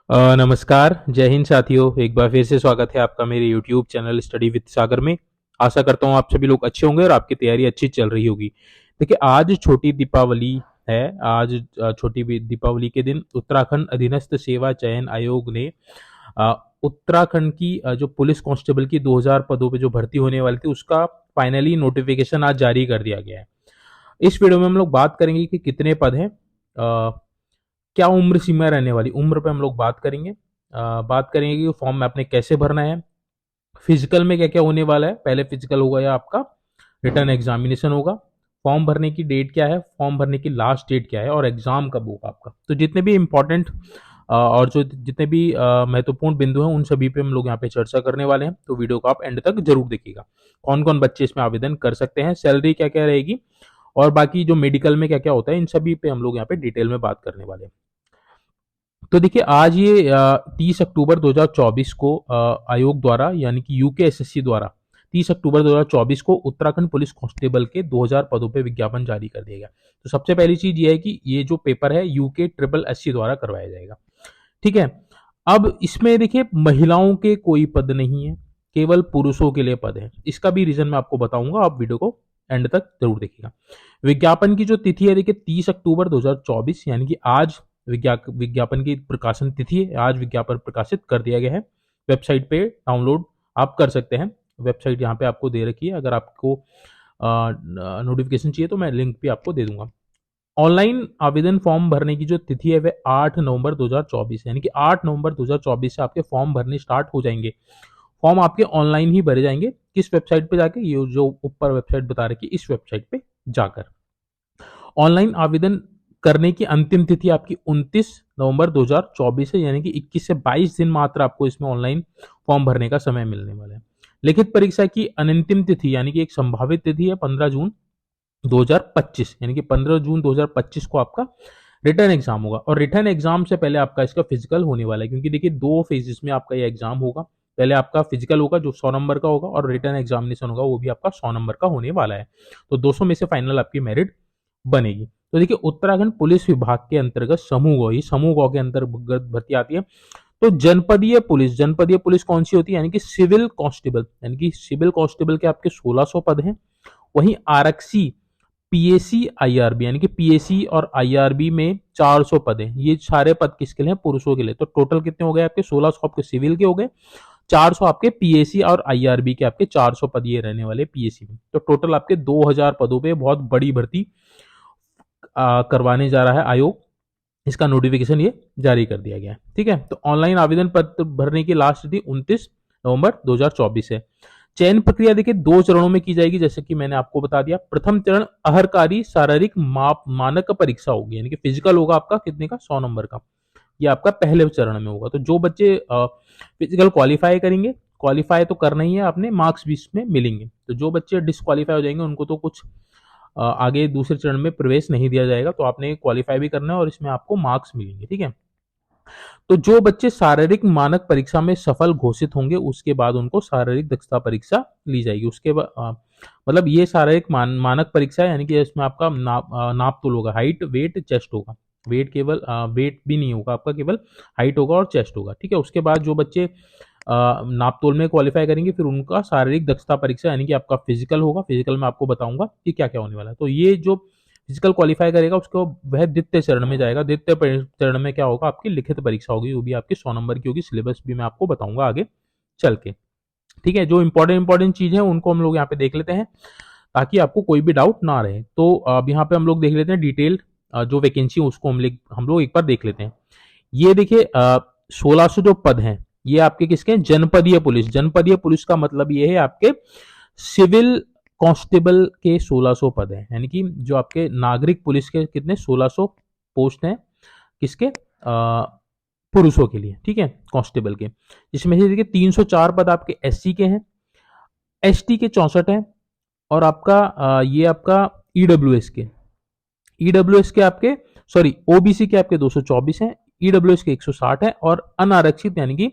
नमस्कार, जय हिंद साथियों। एक बार फिर से स्वागत है आपका मेरे यूट्यूब चैनल स्टडी विद सागर में। आशा करता हूँ आप सभी लोग अच्छे होंगे और आपकी तैयारी अच्छी चल रही होगी। देखिए, आज छोटी दीपावली है। आज दीपावली के दिन उत्तराखंड अधीनस्थ सेवा चयन आयोग ने अ, उत्तराखंड की जो पुलिस कांस्टेबल की 2000 पदों पे जो भर्ती होने वाली थी उसका फाइनली नोटिफिकेशन आज जारी कर दिया गया है। इस वीडियो में हम लोग बात करेंगे कि कितने पद हैं, क्या उम्र सीमा रहने वाली, उम्र पे हम लोग बात करेंगे। बात करेंगे कि फॉर्म में आपने कैसे भरना है, फिजिकल में क्या क्या होने वाला है। पहले फिजिकल होगा या आपका रिटर्न एग्जामिनेशन होगा, फॉर्म भरने की डेट क्या है, फॉर्म भरने की लास्ट डेट क्या है और एग्जाम कब होगा आपका। तो जितने भी इंपॉर्टेंट और जो जितने भी महत्वपूर्ण बिंदु हैं उन सभी पे हम लोग यहाँ पे चर्चा करने वाले हैं। तो वीडियो को आप एंड तक जरूर देखिएगा। कौन कौन बच्चे इसमें आवेदन कर सकते हैं, सैलरी क्या क्या रहेगी और बाकी जो मेडिकल में क्या क्या होता है, इन सभी पे हम लोग यहाँ पे डिटेल में बात करने वाले हैं। तो देखिए, आज ये 30 अक्टूबर 2024 को आयोग द्वारा यानी कि यूकेएसएससी द्वारा 30 अक्टूबर 2024 को उत्तराखंड पुलिस कांस्टेबल के 2000 पदों पे विज्ञापन जारी कर दिया गया। तो सबसे पहली चीज ये है कि ये जो पेपर है यूके ट्रिपल एससी द्वारा करवाया जाएगा। ठीक है। अब इसमें देखिए, महिलाओं के कोई पद नहीं है, केवल पुरुषों के लिए पद है। इसका भी रीजन मैं आपको बताऊंगा, आप वीडियो को एंड तक जरूर देखिएगा। विज्ञापन की जो तिथि है देखिए 30 अक्टूबर 2024 यानी कि आज विज्ञापन की प्रकाशन तिथि है। आज विज्ञापन प्रकाशित कर दिया गया है। वेबसाइट पे डाउनलोड आप कर सकते हैं। वेबसाइट यहाँ पे आपको दे रखी है। अगर आपको नोटिफिकेशन चाहिए तो मैं लिंक भी आपको दे दूंगा। ऑनलाइन आवेदन फॉर्म भरने की जो तिथि है वह 8 नवंबर 2024 यानी कि 8 नवंबर 2024 से आपके फॉर्म भरने स्टार्ट हो जाएंगे। फॉर्म आपके ऑनलाइन ही भरे जाएंगे। किस वेबसाइट पे जाके, ये जो ऊपर वेबसाइट बता रखी है इस वेबसाइट पे जाकर। ऑनलाइन आवेदन करने की अंतिम तिथि आपकी 29 नवंबर 2024 है यानी कि 21 से 22 दिन मात्र आपको इसमें ऑनलाइन फॉर्म भरने का समय मिलने वाला है। लिखित परीक्षा की अंतिम तिथि यानी कि एक संभावित तिथि है 15 जून 2025 यानी कि 15 जून 2025 को आपका रिटर्न एग्जाम होगा। और रिटर्न एग्जाम से पहले आपका इसका फिजिकल होने वाला है, क्योंकि देखिए 2 फेजेस में आपका ये एग्जाम होगा। पहले आपका फिजिकल होगा जो 100 नंबर का होगा और रिटर्न एग्जामिनेशन होगा वो भी आपका 100 नंबर का होने वाला है। तो 200 में से फाइनल आपकी मेरिट बनेगी। तो देखिए, उत्तराखंड पुलिस विभाग के अंतर्गत समूह गौ के अंतर्गत भर्ती आती है। तो जनपदीय पुलिस कौन सी होती है, यानी कि सिविल कांस्टेबल, यानी कि सिविल कांस्टेबल के आपके 1600 पद हैं। वहीं आरक्षी पीएसी आईआरबी यानी कि पीएसी और आईआरबी में 400 पद हैं। ये सारे पद किसके लिए हैं? पुरुषों के लिए। तो टोटल कितने हो गए आपके? 1600 आपके सिविल के हो गए, 400 आपके पीएसी और आईआरबी के आपके 400 पद ये रहने वाले पीएसी में। तो टोटल आपके 2000 पदों पे बहुत बड़ी भर्ती करवाने जा रहा है आयोग। इसका नोटिफिकेशन ये जारी कर दिया गया है। ठीक है। तो ऑनलाइन आवेदन पत्र भरने की लास्ट तिथि 29 नवंबर 2024 है। चयन प्रक्रिया देखिए 2 चरणों में की जाएगी, जैसे कि मैंने आपको बता दिया। प्रथम चरण अहरकारी शारीरिक माप मानक परीक्षा होगी, यानी कि फिजिकल होगा आपका कितने का? 100 नंबर का। ये आपका पहले चरण में होगा। तो जो बच्चे फिजिकल क्वालिफाई करेंगे, क्वालिफाई तो करना ही है आपने, मार्क्स भी इसमें मिलेंगे। तो जो बच्चे डिस्क्वालीफाई हो जाएंगे उनको तो कुछ आगे दूसरे चरण में प्रवेश नहीं दिया जाएगा। तो आपने क्वालिफाई भी करना है और इसमें आपको मार्क्स मिलेंगे। ठीक है। तो जो बच्चे शारीरिक मानक परीक्षा में सफल घोषित होंगे उसके बाद उनको शारीरिक दक्षता परीक्षा ली जाएगी। उसके बाद मतलब ये शारीरिक मानक परीक्षा है, यानी कि इसमें आपका नाप तोल होगा, हाइट वेट चेस्ट होगा। वेट केवल वेट भी नहीं होगा आपका, केवल हाइट होगा और चेस्ट होगा। ठीक है। उसके बाद जो बच्चे नाप तोल में क्वालिफाई करेंगे फिर उनका शारीरिक दक्षता परीक्षा यानी कि आपका फिजिकल होगा। फिजिकल में आपको बताऊंगा कि क्या क्या होने वाला है। तो ये जो फिजिकल क्वालिफाई करेगा उसको वह द्वितीय चरण में जाएगा। द्वितीय चरण में क्या होगा? आपकी लिखित परीक्षा होगी, वो भी आपकी 100 नंबर की होगी। सिलेबस भी मैं आपको बताऊंगा आगे चल के। ठीक है। जो इंपॉर्टेंट चीज है उनको हम लोग यहाँ पे देख लेते हैं ताकि आपको कोई भी डाउट ना रहे। तो अब यहाँ पे हम लोग देख लेते हैं डिटेल जो वैकेंसी उसको हम लोग एक बार देख लेते हैं। ये देखिए 1600 जो पद हैं ये आपके किसके हैं? जनपदीय पुलिस। जनपदीय पुलिस का मतलब ये है आपके सिविल कांस्टेबल के 1600 पद हैं, यानी कि जो आपके नागरिक पुलिस के कितने 1600 पोस्ट हैं किसके? पुरुषों के लिए। ठीक है, कांस्टेबल के। जिसमें से देखिए 304 पद आपके एससी के हैं, एसटी के 64 हैं और आपका ये आपका ईडब्ल्यूएस के आपके सॉरी ओबीसी के आपके 224 हैं, ईडब्ल्यूएस के 160 है और अनारक्षित यानी कि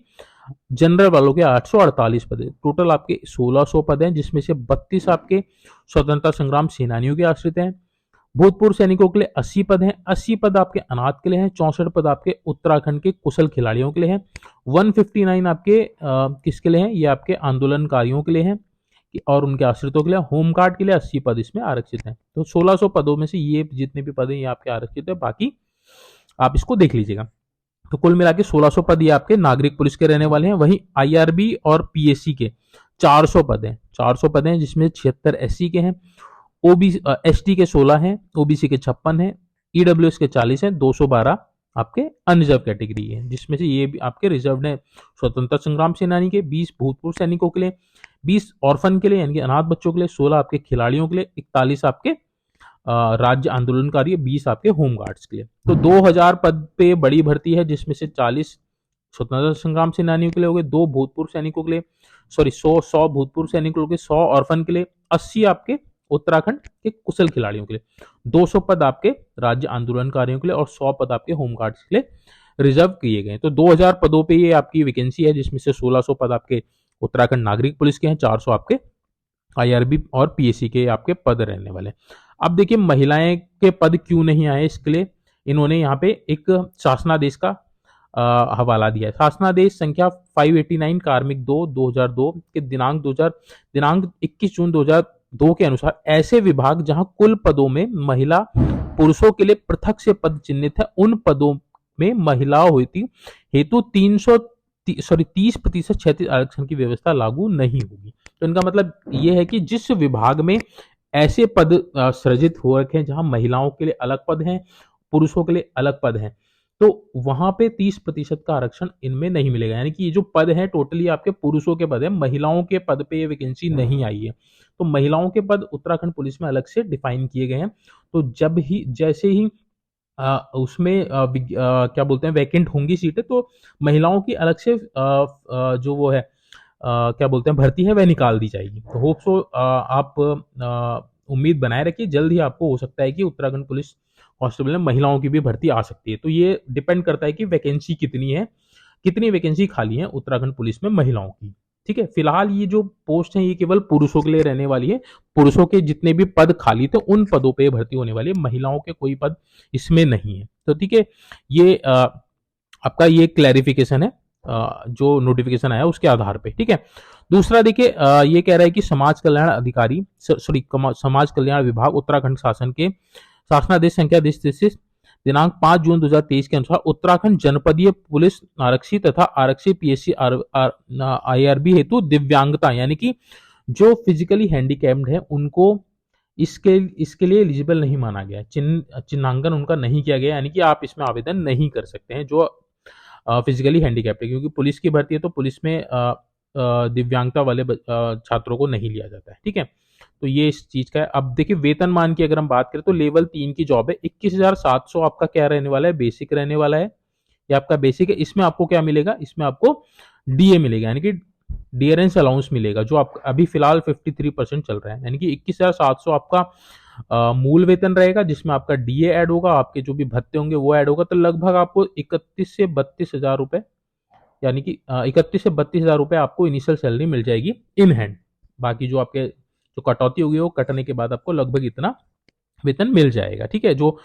जनरल वालों के 848 पद है। टोटल आपके 1600 पद हैं, जिसमें से 32 आपके स्वतंत्रता संग्राम सेनानियों के आश्रित हैं, भूतपूर्व सैनिकों के लिए 80 पद हैं। 80 पद आपके अनाथ के लिए हैं। 64 पद आपके उत्तराखंड के कुशल खिलाड़ियों के लिए हैं। 159 आपके किसके लिए हैं? ये आपके आंदोलनकारियों के लिए हैं और उनके आश्रितों के लिए। होमगार्ड के लिए 80 पद इसमें आरक्षित हैं। तो 1600 पदों में से ये जितने भी पद हैं ये आपके आरक्षित है, बाकी आप इसको देख लीजिएगा। तो कुल मिला के 1600 पद ये आपके नागरिक पुलिस के रहने वाले हैं। वहीं आईआरबी और पीएससी के 400 पद हैं। 400 पद हैं जिसमें 76 एससी के हैं, ओबीसी एसटी के 16 हैं, ओबीसी के 56 हैं, ईडब्ल्यूएस के 40 हैं, 212 आपके अनरिजर्व कैटेगरी है, जिसमें से ये भी आपके रिजर्व है स्वतंत्रता संग्राम सेनानी के, 20 भूतपूर्व सैनिकों के लिए, 20 ऑर्फन के लिए यानी कि अनाथ बच्चों के लिए, 16 आपके खिलाड़ियों के लिए, 41 आपके राज्य आंदोलनकारी, 20 आपके होमगार्ड्स के लिए। तो 2000 पद पे बड़ी भर्ती है, जिसमें से 40 स्वतंत्रता संग्राम सेनानियों के लिए हो गए, 2 भूतपूर्व सैनिकों के लिए, सॉरी 100 भूतपूर्व सैनिकों के लिए, 100 ऑर्फन के लिए, 80 आपके उत्तराखंड के कुशल खिलाड़ियों के लिए, 200 पद आपके राज्य आंदोलनकारियों के लिए और 100 पद आपके होमगार्ड्स के लिए रिजर्व किए गए। तो 2000 पदों पे ये आपकी वैकेंसी है, जिसमें से 1600 पद आपके उत्तराखंड नागरिक पुलिस के हैं, 400 आपके आईआरबी और पीएससी के आपके पद रहने वाले। अब देखिए महिलाएं के पद क्यों नहीं आए, इसके लिए इन्होंने यहाँ पे एक शासनादेश का हवाला दिया है। शासनादेश संख्या 589 कार्मिक 2 2002 के दिनांक 21 जून 2002 के अनुसार ऐसे विभाग जहां कुल पदों में महिला पुरुषों के लिए पृथक से पद चिन्हित है, उन पदों में महिलाओं हेतु 30% क्षैतिज आरक्षण की व्यवस्था लागू नहीं होगी। तो इनका मतलब यह है कि जिस विभाग में ऐसे पद सृजित हो रखे हैं जहां महिलाओं के लिए अलग पद हैं, पुरुषों के लिए अलग पद हैं, तो वहां पे 30% का आरक्षण इनमें नहीं मिलेगा। यानी कि ये जो पद है टोटली आपके पुरुषों के पद है, महिलाओं के पद पे ये वैकेंसी नहीं आई है। तो महिलाओं के पद उत्तराखंड पुलिस में अलग से डिफाइन किए गए हैं। तो जैसे ही उसमें क्या बोलते हैं वैकेंट होंगी सीटें, तो महिलाओं की अलग से जो वो है क्या बोलते हैं भर्ती है वह निकाल दी जाएगी। तो होप सो आप उम्मीद बनाए रखिए, जल्द ही आपको हो सकता है कि उत्तराखंड पुलिस कांस्टेबल में महिलाओं की भी भर्ती आ सकती है। तो ये डिपेंड करता है कि वैकेंसी कितनी है, कितनी वैकेंसी खाली है उत्तराखंड पुलिस में महिलाओं की। ठीक है, फिलहाल ये जो पोस्ट है ये केवल पुरुषों के लिए रहने वाली है। पुरुषों के जितने भी पद खाली थे उन पदों पे भर्ती होने वाली है, महिलाओं के कोई पद इसमें नहीं है। तो ठीक है, ये आपका ये क्लैरिफिकेशन है जो नोटिफिकेशन आया उसके आधार पे। ठीक है, दूसरा देखिए ये कह रहा है कि समाज कल्याण अधिकारी समाज कल्याण विभाग उत्तराखंड शासन के शासनादेश संख्या दिनांक 5 जून 2023 के अनुसार उत्तराखंड जनपदीय पुलिस आरक्षी तथा आरक्षी पीएससी आईआरबी हेतु दिव्यांगता यानी कि जो फिजिकली हैंडीकैप्ड है उनको इसके लिए एलिजिबल नहीं माना गया, चिन्हांकन उनका नहीं किया गया, यानी कि आप इसमें आवेदन नहीं कर सकते हैं जो फिजिकली हैंडीकैप्ड है, क्योंकि पुलिस की भर्ती है तो पुलिस में दिव्यांगता वाले छात्रों को नहीं लिया जाता है। ठीक है, तो ये इस चीज का है। अब देखिए वेतनमान की अगर हम बात करें तो लेवल 3 की जॉब है, 21,700 आपका क्या रहने वाला है, बेसिक रहने वाला है। ये आपका बेसिक है। इसमें आपको क्या मिलेगा, इसमें आपको डीए मिलेगा यानी कि डियरेंस अलाउंस मिलेगा, जो आप अभी फिलहाल 53% चल रहा है। यानी कि 21,700 आपका मूल वेतन रहेगा, जिसमें आपका डीए ऐड होगा, आपके जो भी भत्ते होंगे वो ऐड होगा, तो लगभग आपको 31 से 32,000 रुपए यानी कि 31 से 32,000 रुपए आपको इनिशियल सैलरी मिल जाएगी इन हैंड। बाकी जो आपके जो कटौती होगी वो कटने के बाद आपको लगभग इतना वेतन मिल जाएगा। ठीक है, जो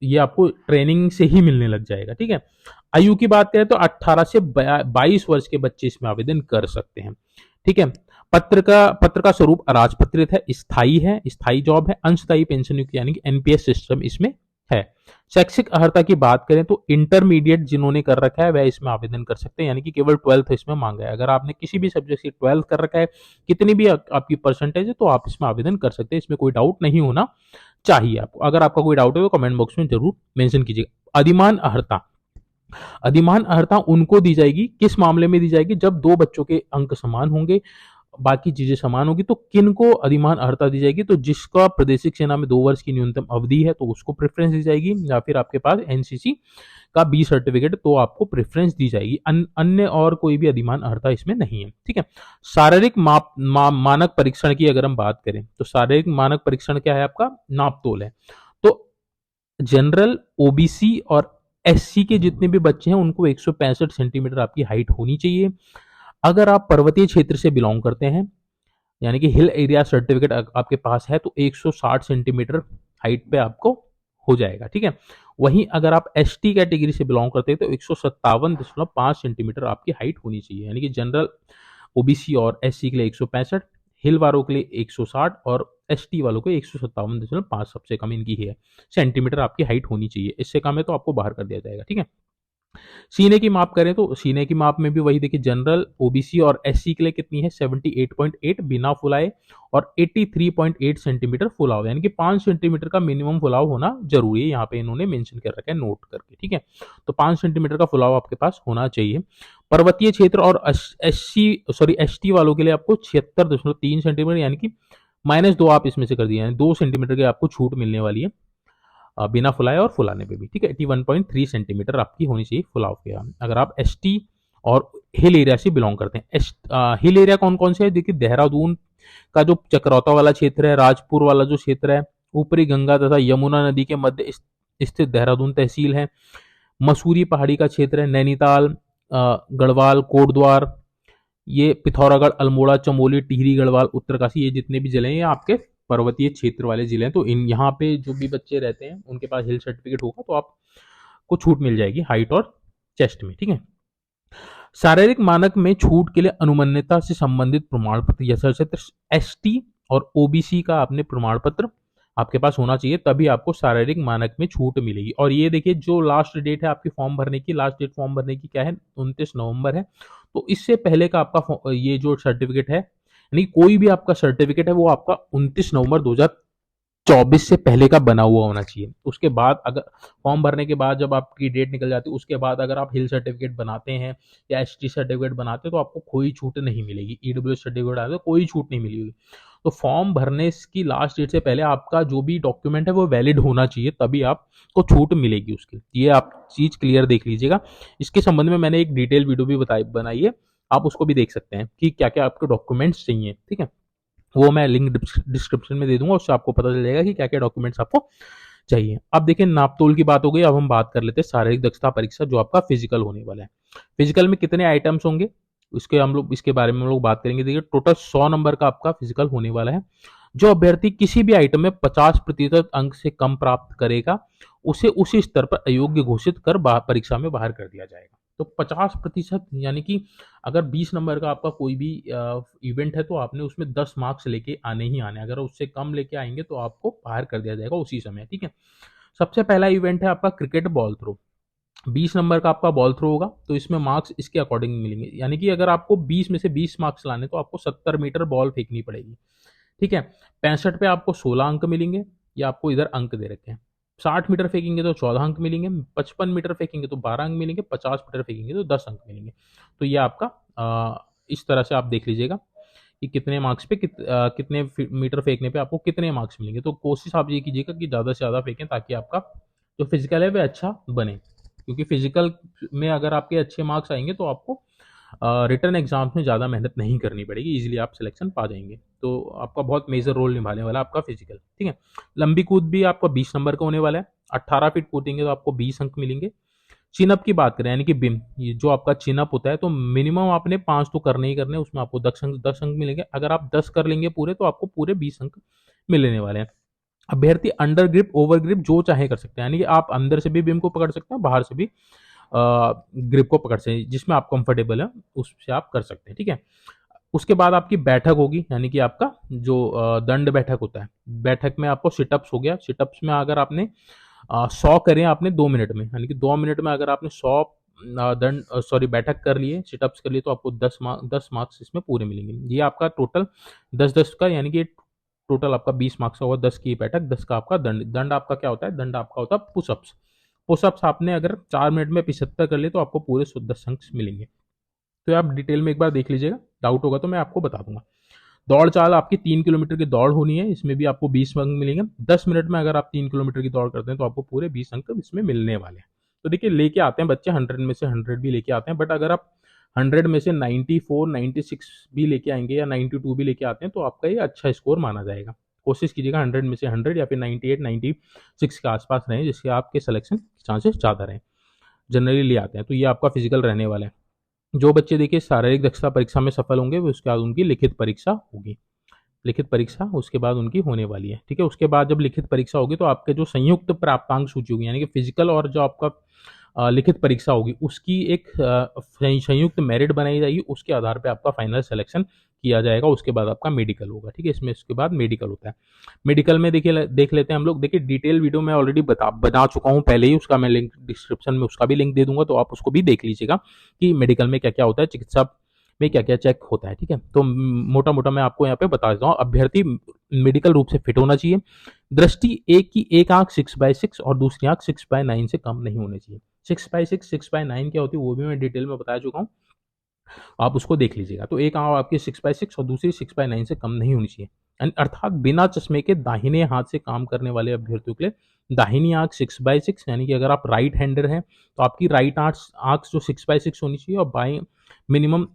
ये आपको ट्रेनिंग से ही मिलने लग जाएगा। ठीक है, आयु की बात करें तो 18 से 22 वर्ष के बच्चे इसमें आवेदन कर सकते हैं। ठीक है, पत्र का स्वरूप अराजपत्रित है, स्थायी है, स्थायी जॉब है, अंशदायी पेंशन युक्त यानी कि एनपीएस सिस्टम इसमें है। शैक्षिक अर्हता की बात करें तो इंटरमीडिएट जिन्होंने कर रखा है वह इसमें आवेदन कर सकते हैं, यानी कि केवल 12th इसमें मांगा है। अगर आपने किसी भी सब्जेक्ट से 12th कर रखा है, कितनी भी आपकी परसेंटेज है, तो आप इसमें आवेदन कर सकते हैं, इसमें कोई डाउट नहीं होना चाहिए आपको। अगर आपका कोई डाउट है तो कमेंट बॉक्स में जरूर मेंशन कीजिएगा। अधिमान अर्हता, अधिमान अर्हता उनको दी जाएगी, किस मामले में दी जाएगी, जब दो बच्चों के अंक समान होंगे, बाकी चीजें समान होगी, तो किन को अधिमान अर्हता दी जाएगी, तो जिसका प्रादेशिक सेना में 2 वर्ष की न्यूनतम अवधि है तो उसको प्रेफरेंस दी जाएगी, या फिर आपके पास एनसीसी का बी सर्टिफिकेट तो आपको प्रेफरेंस दी जाएगी। अन्य और कोई भी अधिमान अर्हता इसमें नहीं है। ठीक है, शारीरिक मानक परीक्षण की अगर हम बात करें तो शारीरिक मानक परीक्षण क्या है, आपका नापतोल है। तो जनरल, ओबीसी और एससी के जितने भी बच्चे हैं उनको 165 सेंटीमीटर आपकी हाइट होनी चाहिए। अगर आप पर्वतीय क्षेत्र से बिलोंग करते हैं, यानी कि हिल एरिया सर्टिफिकेट आपके पास है तो 160 सेंटीमीटर हाइट पे आपको हो जाएगा, ठीक है। वहीं अगर आप एसटी कैटेगरी से बिलोंग करते हैं तो 157.5 सेंटीमीटर आपकी हाइट होनी चाहिए, यानी कि जनरल, ओबीसी और एससी के लिए 165, हिल वालों के लिए 160 और एसटी वालों को 157.5 सबसे कम इनकी है सेंटीमीटर आपकी हाइट होनी चाहिए। इससे कम है तो आपको बाहर कर दिया जाएगा, ठीक है। सीने की माप करें तो सीने की माप में भी वही देखिए, जनरल, ओबीसी और एससी के लिए कितनी है 78.8 बिना फुलाए और 83.8 सेंटीमीटर फुलाव, यानी कि 5 सेंटीमीटर का मिनिमम फुलाव होना जरूरी है। यहाँ पे इन्होंने मेंशन कर रखा है नोट करके, ठीक है। तो 5 सेंटीमीटर का फुलाव आपके पास होना चाहिए। पर्वतीय क्षेत्र और एसटी वालों के लिए आपको 76.3 सेंटीमीटर, यानी कि -2 आप इसमें से कर दिए, यानी 2 सेंटीमीटर की आपको छूट मिलने वाली है बिना फुलाए और फुलाने पे भी, ठीक है। 81.3 सेंटीमीटर आपकी होनी चाहिए फुलाव के अगर आप एसटी और हिल एरिया से बिलोंग करते हैं। हिल एरिया कौन कौन से है, देखिए देहरादून का जो चक्रौता वाला क्षेत्र है, राजपुर वाला जो क्षेत्र है, ऊपरी गंगा तथा यमुना नदी के मध्य स्थित देहरादून तहसील है, मसूरी पहाड़ी का क्षेत्र है, नैनीताल, गढ़वाल, कोटद्वार, ये पिथौरागढ़, अल्मोड़ा, चमोली, टिहरी, गढ़वाल, उत्तरकाशी, ये जितने भी जिले हैं ये आपके पर्वतीय क्षेत्र वाले जिले हैं। तो इन यहाँ पे जो भी बच्चे रहते हैं उनके पास हिल सर्टिफिकेट होगा तो आपको छूट मिल जाएगी हाइट और चेस्ट में, ठीक है। शारीरिक मानक में छूट के लिए अनुमन्यता से संबंधित प्रमाण पत्र, यथाचित एसटी और ओबीसी का आपने प्रमाण पत्र आपके पास होना चाहिए, तभी आपको शारीरिक मानक में छूट मिलेगी। और ये देखिए, जो लास्ट डेट है आपकी फॉर्म भरने की, लास्ट डेट फॉर्म भरने की क्या है, 29 नवंबर है। तो इससे पहले का आपका ये जो सर्टिफिकेट है, यानी कोई भी आपका सर्टिफिकेट है वो आपका 29 नवंबर 2024 से पहले का बना हुआ होना चाहिए। उसके बाद अगर फॉर्म भरने के बाद जब आपकी डेट निकल जाती है, उसके बाद अगर आप हिल सर्टिफिकेट बनाते हैं या एसटी सर्टिफिकेट बनाते हैं तो आपको कोई छूट नहीं मिलेगी। ईडब्ल्यू सर्टिफिकेट आते तो कोई छूट नहीं मिलेगी। तो फॉर्म भरने की लास्ट डेट से पहले आपका जो भी डॉक्यूमेंट है वो वैलिड होना चाहिए, तभी आपको छूट मिलेगी उसकी। ये आप चीज क्लियर देख लीजिएगा। इसके संबंध में मैंने एक डिटेल वीडियो भी बनाई है, आप उसको भी देख सकते हैं कि क्या क्या आपके डॉक्यूमेंट्स चाहिए, ठीक है। वो मैं लिंक डिस्क्रिप्शन में दे दूंगा, उससे आपको पता चल जाएगा कि क्या क्या डॉक्यूमेंट्स आपको चाहिए। अब देखिए, नापतोल की बात हो गई, अब हम बात कर लेते हैं शारीरिक दक्षता परीक्षा जो आपका फिजिकल होने वाला है। फिजिकल में कितने आइटम्स होंगे इसके बारे में हम लोग बात करेंगे। देखिए, टोटल 100 नंबर का आपका फिजिकल होने वाला है। जो अभ्यर्थी किसी भी आइटम में 50% अंक से कम प्राप्त करेगा उसे उसी स्तर पर अयोग्य घोषित कर परीक्षा में बाहर कर दिया जाएगा। तो 50%, यानी कि अगर 20 नंबर का आपका कोई भी इवेंट है तो आपने उसमें 10 मार्क्स लेके आने ही आने, अगर उससे कम लेके आएंगे तो आपको बाहर कर दिया जाएगा उसी समय, ठीक है। सबसे पहला इवेंट है आपका क्रिकेट बॉल थ्रो। 20 नंबर का आपका बॉल थ्रो होगा तो इसमें मार्क्स इसके अकॉर्डिंग मिलेंगे, यानी कि अगर आपको 20 में से 20 मार्क्स लाने तो आपको 70 मीटर बॉल फेंकनी पड़ेगी, ठीक है। 65 पे आपको 16 अंक मिलेंगे, या आपको इधर अंक दे रखे हैं। 60 मीटर फेंकेंगे तो 14 अंक मिलेंगे, 55 मीटर फेंकेंगे तो 12 अंक मिलेंगे, 50 मीटर फेंकेंगे तो 10 अंक मिलेंगे। तो ये आपका इस तरह से आप देख लीजिएगा कि कितने मार्क्स पे कितने मीटर फेंकने पे आपको कितने मार्क्स मिलेंगे। तो कोशिश आप ये कीजिएगा कि ज़्यादा से ज़्यादा फेंकें ताकि आपका जो फिजिकल है वह अच्छा बने, क्योंकि फिजिकल में अगर आपके अच्छे मार्क्स आएंगे तो आपको रिटर्न एग्जाम्स में ज़्यादा मेहनत नहीं करनी पड़ेगी, इजीली आप सिलेक्शन पा जाएंगे। तो आपका बहुत मेजर रोल निभाने वाला है आपका फिजिकल, ठीक है। लंबी कूद भी आपका 20 नंबर का होने वाला है। 18 फीट कूदेंगे तो आपको 20 अंक मिलेंगे। चिनअप की बात करें, यानी कि बिम, ये जो आपका चिनअप होता है तो मिनिमम आपने 5 तो करने ही करने, उसमें आपको 10 अंक मिलेंगे। अगर आप 10 कर लेंगे पूरे तो आपको पूरे 20 अंक मिलने वाले हैं। अभ्यर्थी अंडर ग्रिप ओवर ग्रिप जो चाहे कर सकते हैं, यानी कि आप अंदर से भी बिम को पकड़ सकते हैं, बाहर से भी ग्रिप को पकड़ सकते हैं, जिसमें आप कंफर्टेबल है उससे आप कर सकते हैं, ठीक है। उसके बाद आपकी बैठक होगी, यानी कि आपका जो दंड बैठक होता है, बैठक में आपको सिटअप्स हो गया। सिटअप्स में अगर आपने 100 करें आपने 2 मिनट में, यानी कि 2 मिनट में अगर आपने 100 बैठक कर लिए, सिटअप्स कर लिए तो आपको 10 मार्क्स इसमें पूरे मिलेंगे। ये आपका टोटल 10-10 का, यानी कि टोटल आपका 20 मार्क्स का होगा। 10 की बैठक, 10 का आपका दंड। दंड आपका क्या होता है, दंड आपका होता है पुशअप्स। पुशअप्स आपने अगर 4 मिनट में 75 कर लिए तो आपको पूरे 10 अंक मिलेंगे। तो आप डिटेल में एक बार देख लीजिएगा, डाउट होगा तो मैं आपको बता दूंगा। दौड़ चाल आपकी 3 किलोमीटर की दौड़ होनी है, इसमें भी आपको 20 अंक मिलेंगे। 10 मिनट में अगर आप 3 किलोमीटर की दौड़ करते हैं तो आपको पूरे 20 अंक इसमें मिलने वाले हैं। तो देखिए, लेके आते हैं बच्चे 100 में से 100 भी लेके आते हैं, बट अगर आप 100 में से 94 96 भी लेके आएंगे या 92 भी लेके आते हैं तो आपका ये अच्छा स्कोर माना जाएगा। कोशिश कीजिएगा 100 में से 100 या फिर 98 96 के आसपास रहें, जिससे आपके सिलेक्शन चांसेस ज़्यादा रहें। जनरली ले आते हैं, तो ये आपका फिजिकल रहने वाला है। जो बच्चे देखिए शारीरिक दक्षता परीक्षा में सफल होंगे वो उसके बाद उनकी लिखित परीक्षा होगी। लिखित परीक्षा उसके बाद उनकी होने वाली है। ठीक है, उसके बाद जब लिखित परीक्षा होगी तो आपके जो संयुक्त प्राप्तांक सूची होगी, यानी कि फिजिकल और जो आपका लिखित परीक्षा होगी, उसकी एक संयुक्त मेरिट बनाई जाएगी। उसके आधार पे आपका फाइनल सिलेक्शन किया जाएगा। उसके बाद आपका मेडिकल होगा। ठीक है, इसमें इसके बाद मेडिकल होता है। मेडिकल में देखिए, देख लेते हैं हम लोग। देखिए, डिटेल वीडियो मैं ऑलरेडी बना चुका हूँ पहले ही, उसका मैं लिंक डिस्क्रिप्शन में उसका भी लिंक दे दूंगा, तो आप उसको भी देख लीजिएगा कि मेडिकल में क्या क्या होता है, चिकित्सा में क्या क्या चेक होता है। ठीक है, तो मोटा मोटा मैं आपको यहाँ पे बता देता हूँ। अभ्यर्थी मेडिकल रूप से फिट होना चाहिए। दृष्टि एक की एक आंख 6/6 और दूसरी आंख 6/9 से कम नहीं होनी चाहिए। 6/6 6/9 क्या होती है वो भी मैं डिटेल में बता चुका हूँ, आप उसको देख लीजिएगा। तो एक आंख आपकी 6/6 और दूसरी 6/9 से कम नहीं होनी चाहिए। अर्थात बिना चश्मे के दाहिने हाथ से काम करने वाले अभ्यर्थियों के लिए दाहिनी आंख 6/6, यानी कि अगर आप राइट हैंडर हैं तो आपकी राइट आंख जो 6/6 होनी चाहिए और बाई मिनिमम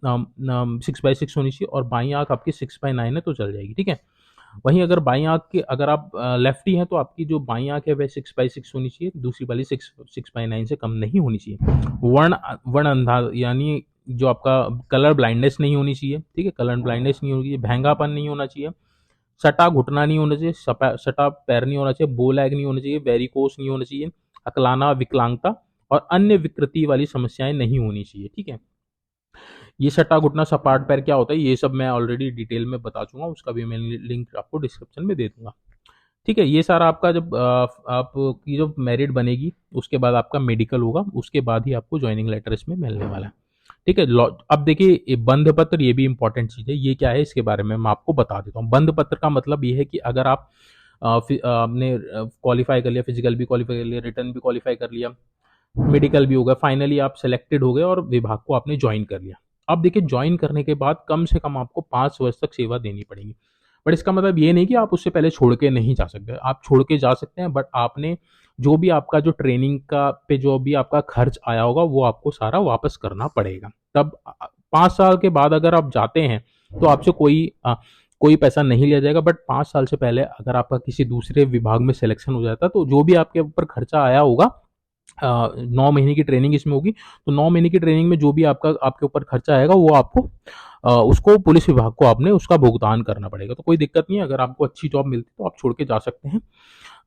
6/6 होनी चाहिए, और बाई आंख आपकी 6/9 है तो चल जाएगी। ठीक है, वहीं अगर बाई आंख के अगर आप लेफ्टी हैं तो आपकी जो बाई आंख है वह 6/6 होनी चाहिए, दूसरी वाली 6/9 से कम नहीं होनी चाहिए। वर्ण अंधा, यानी जो आपका कलर ब्लाइंडनेस नहीं होनी चाहिए। ठीक है, कलर ब्लाइंडनेस नहीं होनी चाहिए, भैंगापन नहीं होना चाहिए, सटा घुटना नहीं होना चाहिए, सटा पैर नहीं होना चाहिए, बो लैग नहीं होना चाहिए, वेरिकोस नहीं होना चाहिए, अकलाना विकलांगता और अन्य विकृति वाली समस्याएं नहीं होनी चाहिए। ठीक है, ये सट्टा घुटना सपाट पैर क्या होता है ये सब मैं ऑलरेडी डिटेल में बता चुका हूँ, उसका भी मैं लिंक आपको डिस्क्रिप्शन में दे दूंगा। ठीक है, ये सारा आपका जब आपकी जो मेरिट बनेगी उसके बाद आपका मेडिकल होगा, उसके बाद ही आपको ज्वाइनिंग लेटर इसमें मिलने वाला है। ठीक है, अब देखिए ये बंध पत्र, ये भी इंपॉर्टेंट चीज है। ये क्या है इसके बारे में मैं आपको बता देता हूँ। बंध पत्र का मतलब ये है कि अगर आप आपने क्वालिफाई कर लिया, फिजिकल भी क्वालिफाई कर लिया, रिटर्न भी क्वालिफाई कर लिया, मेडिकल भी हो गया, फाइनली आप सेलेक्टेड हो गए और विभाग को आपने ज्वाइन कर लिया। अब देखिए, ज्वाइन करने के बाद कम से कम आपको 5 वर्ष तक सेवा देनी पड़ेगी। बट इसका मतलब ये नहीं कि आप उससे पहले छोड़ के नहीं जा सकते, आप छोड़ के जा सकते हैं, बट आपने जो भी आपका जो ट्रेनिंग का पे जो भी आपका खर्च आया होगा वो आपको सारा वापस करना पड़ेगा। तब 5 साल के बाद अगर आप जाते हैं तो आपसे कोई पैसा नहीं लिया जाएगा। बट 5 साल से पहले अगर आपका किसी दूसरे विभाग में सिलेक्शन हो जाता है तो जो भी आपके ऊपर खर्चा आया होगा, 9 महीने की ट्रेनिंग इसमें होगी, तो 9 महीने की ट्रेनिंग में जो भी आपके ऊपर खर्चा आएगा वो आपको उसको पुलिस विभाग को आपने उसका भुगतान करना पड़ेगा। तो कोई दिक्कत नहीं है, अगर आपको अच्छी जॉब मिलती है तो आप छोड़ के जा सकते हैं।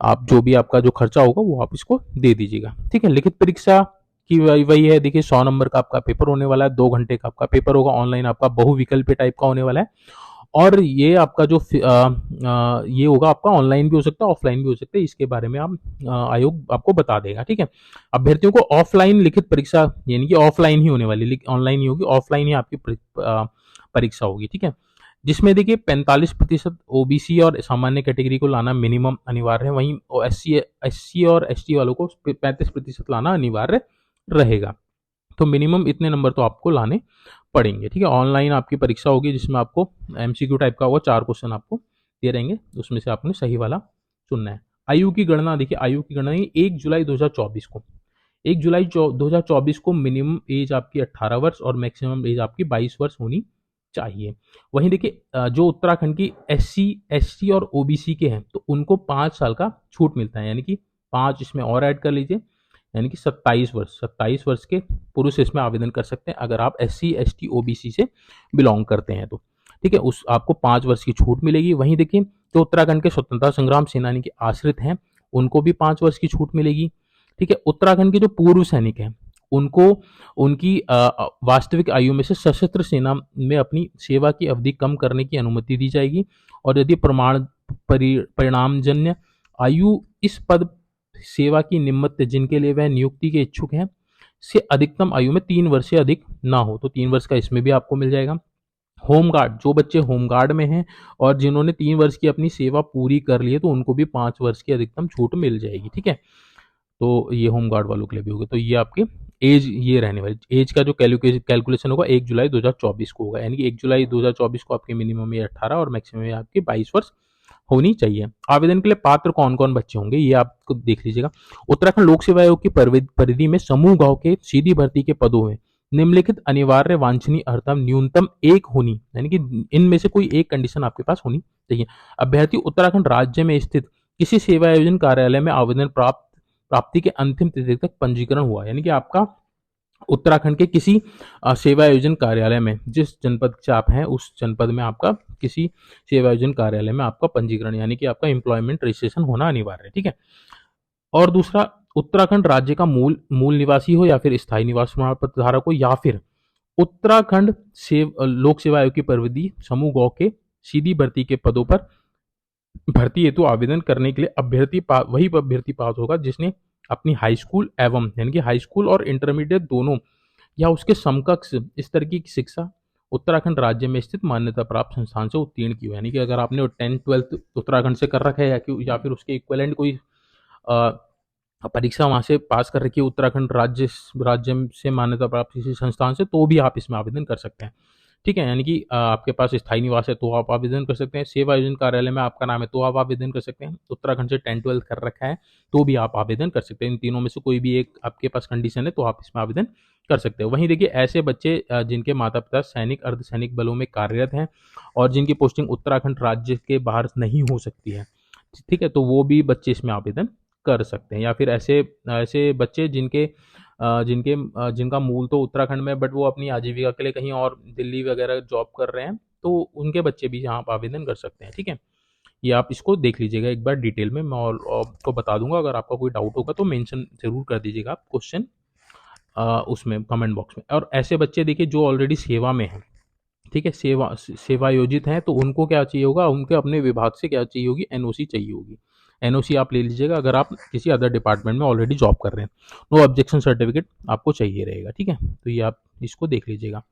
आप जो भी आपका जो खर्चा होगा वो आप इसको दे दीजिएगा। ठीक है, लिखित परीक्षा की वही है। देखिए, 100 नंबर का आपका पेपर होने वाला है, 2 घंटे का आपका पेपर होगा, ऑनलाइन आपका बहुविकल्पीय टाइप का होने वाला है। और ये आपका जो ये होगा आपका ऑनलाइन भी हो सकता है, ऑफलाइन भी हो सकता है, इसके बारे में आप आयोग आपको बता देगा। ठीक है, अभ्यर्थियों को ऑफलाइन लिखित परीक्षा, यानी कि ऑफलाइन ही होने वाली, ऑनलाइन ही होगी, ऑफलाइन ही आपकी परीक्षा होगी। ठीक है, जिसमें देखिए 45% ओबीसी और सामान्य कैटेगरी को लाना मिनिमम अनिवार्य है, वहीं एससी और एसटी वालों को 35% लाना अनिवार्य रहेगा। तो मिनिमम इतने नंबर तो आपको लाने पड़ेंगे। ठीक है, ऑनलाइन आपकी परीक्षा होगी जिसमें आपको एमसीक्यू टाइप का होगा, 4 क्वेश्चन आपको दे रहेंगे, उसमें से आपने सही वाला चुनना है। आयु की गणना देखिए, आयु की गणना 1 जुलाई 2024 को, 1 जुलाई 2024 को मिनिमम एज आपकी 18 वर्ष और मैक्सिमम एज आपकी 22 वर्ष होनी चाहिए। वहीं देखिए, जो उत्तराखंड की एससी एसटी और ओबीसी के हैं तो उनको 5 साल का छूट मिलता है, यानी कि 5 इसमें और ऐड कर लीजिए, यानी कि 27 वर्ष के पुरुष इसमें आवेदन कर सकते हैं अगर आप एससी एसटी ओबीसी से बिलोंग करते हैं तो। ठीक है, उस आपको 5 वर्ष की छूट मिलेगी। वहीं देखिए, जो उत्तराखंड के स्वतंत्रता संग्राम सेनानी के आश्रित हैं उनको भी 5 वर्ष की छूट मिलेगी। ठीक है, उत्तराखंड के जो पूर्व सैनिक हैं उनको उनकी वास्तविक आयु में से सशस्त्र सेना में अपनी सेवा की अवधि कम करने की अनुमति दी जाएगी, और यदि परिणामजन्य आयु इस पद सेवा की निमित्त जिनके लिए वह नियुक्ति के इच्छुक हैं से अधिकतम आयु में 3 वर्ष से अधिक ना हो तो 3 वर्ष का इसमें भी आपको मिल जाएगा। होमगार्ड, जो बच्चे होमगार्ड में हैं और जिन्होंने 3 वर्ष की अपनी सेवा पूरी कर ली है तो उनको भी 5 वर्ष की अधिकतम छूट मिल जाएगी। ठीक है, तो ये होमगार्ड वालों के लिए भी होगा। तो ये आपकी एज ये रहने वाली एज का जो कैलकुलेशन होगा 1 जुलाई 2024 को होगा, यानी कि 1 जुलाई 2024 को आपके मिनिमम ये 18 और मैक्सिमम आपके 22 वर्ष होनी चाहिए। आवेदन के लिए पात्र कौन कौन बच्चे होंगे ये आपको देख लीजिएगा। उत्तराखंड लोक सेवा आयोग की परिधि में समूह गांव के सीधी भर्ती के पदों में निम्नलिखित अनिवार्य वांछनीय अर्थम न्यूनतम एक होनी, यानी कि इनमें से कोई एक कंडीशन आपके पास होनी चाहिए। अभ्यर्थी उत्तराखंड राज्य में स्थित किसी सेवा आयोजन कार्यालय में आवेदन प्राप्ति के अंतिम तिथि तक पंजीकरण हुआ, यानी कि आपका उत्तराखंड के किसी सेवा आयोजन कार्यालय में जिस जनपद से आप हैं उस जनपद में आपका किसी सेवायोजन कार्यालय में आपका पंजीकरण यानी कि आपका एम्प्लॉयमेंट रजिस्ट्रेशन होना अनिवार्य है। ठीक है। और दूसरा, उत्तराखंड राज्य का मूल मूल निवासी हो या फिर स्थायी निवास प्रमाण पत्र धारक हो या फिर उत्तराखंड लोक सेवा आयोग की परिधि समूह गौ के सीधी भर्ती के पदों पर भर्ती हेतु आवेदन करने के लिए वही अभ्यर्थी पास होगा जिसने अपनी हाई स्कूल एवं यानी कि हाई स्कूल और इंटरमीडिएट दोनों या उसके समकक्ष स्तर की शिक्षा उत्तराखंड राज्य में स्थित मान्यता प्राप्त संस्थान से उत्तीर्ण की हो। यानी कि अगर आपने 10th-12th उत्तराखंड से कर रखा है या फिर उसके इक्विवेलेंट कोई अ, परीक्षा वहां से पास कर रखी है उत्तराखंड राज्य से मान्यता प्राप्त किसी संस्थान से, तो भी आप इसमें आवेदन कर सकते हैं। ठीक है। यानी कि आपके पास स्थायी निवास है तो आप आवेदन कर सकते हैं, सेवा आयोजन कार्यालय में आपका नाम है तो आप आवेदन कर सकते हैं, उत्तराखंड से 10th-12th कर रखा है तो भी आप आवेदन कर सकते हैं। इन तीनों में से कोई भी एक आपके पास कंडीशन है तो आप इसमें आवेदन कर सकते हो। वहीं देखिए, ऐसे बच्चे जिनके माता पिता सैनिक अर्धसैनिक बलों में कार्यरत हैं और जिनकी पोस्टिंग उत्तराखंड राज्य के बाहर नहीं हो सकती है, ठीक है, तो वो भी बच्चे इसमें आवेदन कर सकते हैं। या फिर ऐसे ऐसे बच्चे जिनका मूल तो उत्तराखंड में बट वो अपनी आजीविका के लिए कहीं और दिल्ली वगैरह जॉब कर रहे हैं, तो उनके बच्चे भी यहाँ पर आवेदन कर सकते हैं। ठीक है। ये आप इसको देख लीजिएगा एक बार डिटेल में, मैं और आपको बता दूंगा। अगर आपका कोई डाउट होगा तो मेंशन जरूर कर दीजिएगा आप क्वेश्चन उसमें कमेंट बॉक्स में। और ऐसे बच्चे देखिए जो ऑलरेडी सेवा में हैं, ठीक है, सेवायोजित हैं, तो उनको क्या चाहिए होगा, उनके अपने विभाग से क्या चाहिए होगी, एनओसी चाहिए होगी। एनओसी आप ले लीजिएगा अगर आप किसी अदर डिपार्टमेंट में ऑलरेडी जॉब कर रहे हैं। नो ऑब्जेक्शन सर्टिफिकेट आपको चाहिए रहेगा। ठीक है, तो ये आप इसको देख लीजिएगा।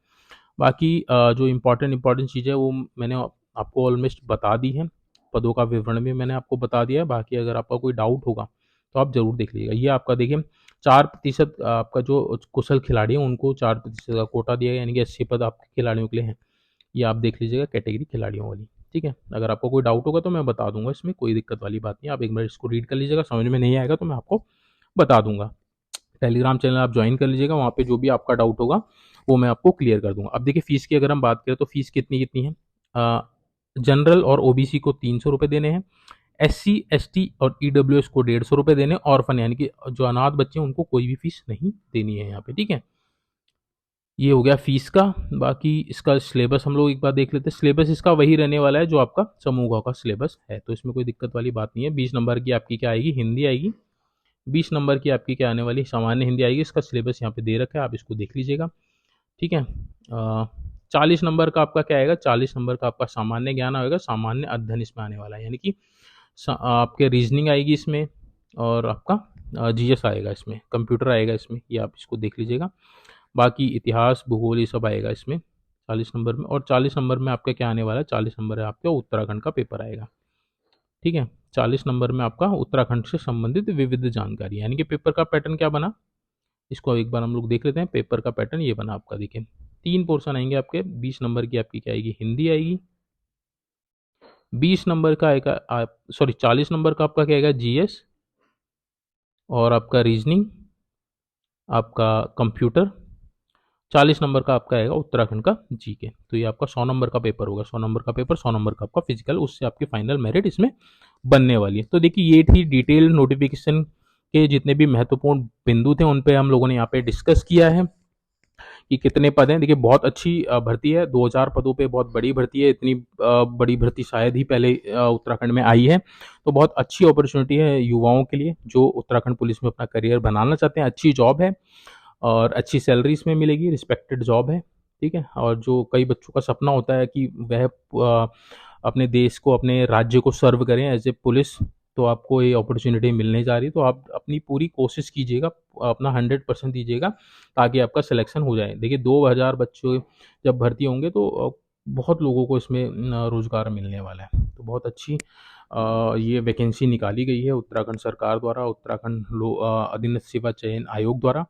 बाकी जो इम्पोर्टेंट चीज़ है वो मैंने आपको ऑलमोस्ट बता दी है, पदों का विवरण भी मैंने आपको बता दिया है। बाकी अगर आपका कोई डाउट होगा तो आप ज़रूर देख लीजिएगा। ये आपका देखिए 4% आपका जो कुशल खिलाड़ी है उनको 4% का कोटा दिया गया, यानी कि 80 पद आपके खिलाड़ियों के लिए हैं। ये आप देख लीजिएगा कैटेगरी खिलाड़ियों वाली। ठीक है। अगर आपको कोई डाउट होगा तो मैं बता दूंगा, इसमें कोई दिक्कत वाली बात नहीं। आप एक बार इसको रीड कर लीजिएगा, समझ में नहीं आएगा तो मैं आपको बता दूंगा। टेलीग्राम चैनल आप ज्वाइन कर लीजिएगा, वहाँ पे जो भी आपका डाउट होगा वो मैं आपको क्लियर कर दूंगा। अब देखिए, फीस की अगर हम बात करें तो फीस कितनी कितनी है। जनरल और ओबीसी को 300 रुपये देने हैं, SC ST और EWS को 150 रुपये देने, ऑर्फन यानी कि जो अनाथ बच्चे हैं उनको कोई भी फीस नहीं देनी है यहाँ पे। ठीक है, ये हो गया फीस का। बाकी इसका सिलेबस हम लोग एक बार देख लेते हैं। सिलेबस इसका वही रहने वाला है जो आपका समूह ग का सिलेबस है, तो इसमें कोई दिक्कत वाली बात नहीं है। 20 नंबर की आपकी क्या आएगी, हिंदी आएगी। 20 नंबर की आपकी क्या आने वाली, सामान्य हिंदी आएगी। इसका सिलेबस यहाँ पे दे रखा है, आप इसको देख लीजिएगा। ठीक है। 40 नंबर का आपका क्या आएगा, 40 नंबर का आपका सामान्य ज्ञान आएगा, सामान्य अध्ययन इसमें आने वाला है, यानी कि आपके रीजनिंग आएगी इसमें, और आपका जीएस आएगा इसमें, कंप्यूटर आएगा इसमें, ये आप इसको देख लीजिएगा। बाकी इतिहास भूगोल ये सब आएगा इसमें 40 नंबर में। और 40 नंबर में आपका क्या आने वाला है, 40 नंबर है आपका उत्तराखंड का पेपर आएगा। ठीक है, 40 नंबर में आपका उत्तराखंड से संबंधित विविध जानकारी, यानी कि पेपर का पैटर्न क्या बना, इसको एक बार हम लोग देख लेते हैं। पेपर का पैटर्न ये बना आपका, देखिए 3 पोर्शन आएंगे आपके। 20 नंबर की आपकी क्या आएगी, हिंदी आएगी। 20 नंबर का आएगा 40 नंबर का आपका क्या आएगा, जीएस, और आपका रीजनिंग, आपका कंप्यूटर। 40 नंबर का आपका आएगा उत्तराखंड का जीके। तो ये आपका 100 नंबर का पेपर होगा, 100 नंबर का पेपर, 100 नंबर का आपका फिजिकल, उससे आपकी फाइनल मेरिट इसमें बनने वाली है। तो देखिए, ये थी डिटेल नोटिफिकेशन के जितने भी महत्वपूर्ण बिंदु थे उन पे हम लोगों ने यहाँ पे डिस्कस किया है कि कितने पद हैं। देखिए, बहुत अच्छी भर्ती है, 2000 पदों पे बहुत बड़ी भर्ती है। इतनी बड़ी भर्ती शायद ही पहले उत्तराखंड में आई है, तो बहुत अच्छी अपॉर्चुनिटी है युवाओं के लिए जो उत्तराखंड पुलिस में अपना करियर बनाना चाहते हैं। अच्छी जॉब है और अच्छी सैलरी इसमें मिलेगी, रिस्पेक्टेड जॉब है। ठीक है, और जो कई बच्चों का सपना होता है कि वह अपने देश को, अपने राज्य को सर्व करें एज ए पुलिस, तो आपको ये अपॉर्चुनिटी मिलने जा रही है। तो आप अपनी पूरी कोशिश कीजिएगा, अपना 100% दीजिएगा ताकि आपका सिलेक्शन हो जाए। देखिए, 2000 बच्चे जब भर्ती होंगे तो बहुत लोगों को इसमें रोज़गार मिलने वाला है। तो बहुत अच्छी ये वैकेंसी निकाली गई है उत्तराखंड सरकार द्वारा, उत्तराखंड अधीनस्थ सेवा चयन आयोग द्वारा।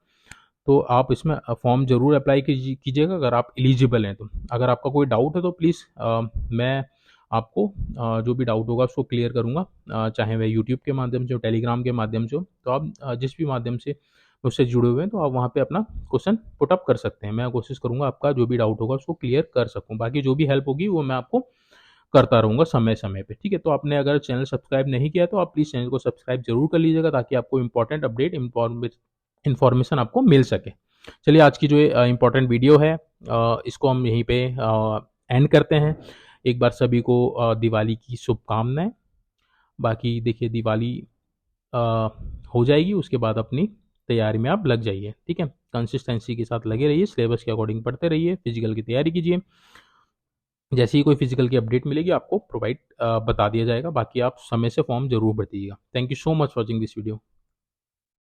तो आप इसमें फॉर्म ज़रूर अप्लाई कीजिएगा अगर आप एलिजिबल हैं तो। अगर आपका कोई डाउट है तो प्लीज़ मैं आपको जो भी डाउट होगा उसको क्लियर करूँगा, चाहे वह यूट्यूब के माध्यम से हो, टेलीग्राम के माध्यम से हो। तो आप जिस भी माध्यम से मुझसे जुड़े हुए हैं तो आप वहाँ पे अपना क्वेश्चन पुट अप कर सकते हैं। मैं कोशिश करूँगा आपका जो भी डाउट होगा उसको क्लियर कर सकूँ। बाकी जो भी हेल्प होगी वो मैं आपको करता रहूँगा समय समय पे। ठीक है, तो आपने अगर चैनल सब्सक्राइब नहीं किया तो आप प्लीज़ चैनल को सब्सक्राइब जरूर कर लीजिएगा ताकि आपको इंपॉर्टेंट अपडेट इन्फॉर्मेशन आपको मिल सके। चलिए, आज की जो इम्पोर्टेंट वीडियो है इसको हम यहीं पे एंड करते हैं। एक बार सभी को दिवाली की शुभकामनाएं। बाकी देखिए दिवाली अ, हो जाएगी, उसके बाद अपनी तैयारी में आप लग जाइए, ठीक है। कंसिस्टेंसी के साथ लगे रहिए, सिलेबस के अकॉर्डिंग पढ़ते रहिए, फिजिकल की तैयारी कीजिए। जैसे ही कोई फिजिकल की अपडेट मिलेगी आपको बता दिया जाएगा। बाकी आप समय से फॉर्म जरूर भर दीजिएगा। Thank you so much watching this video.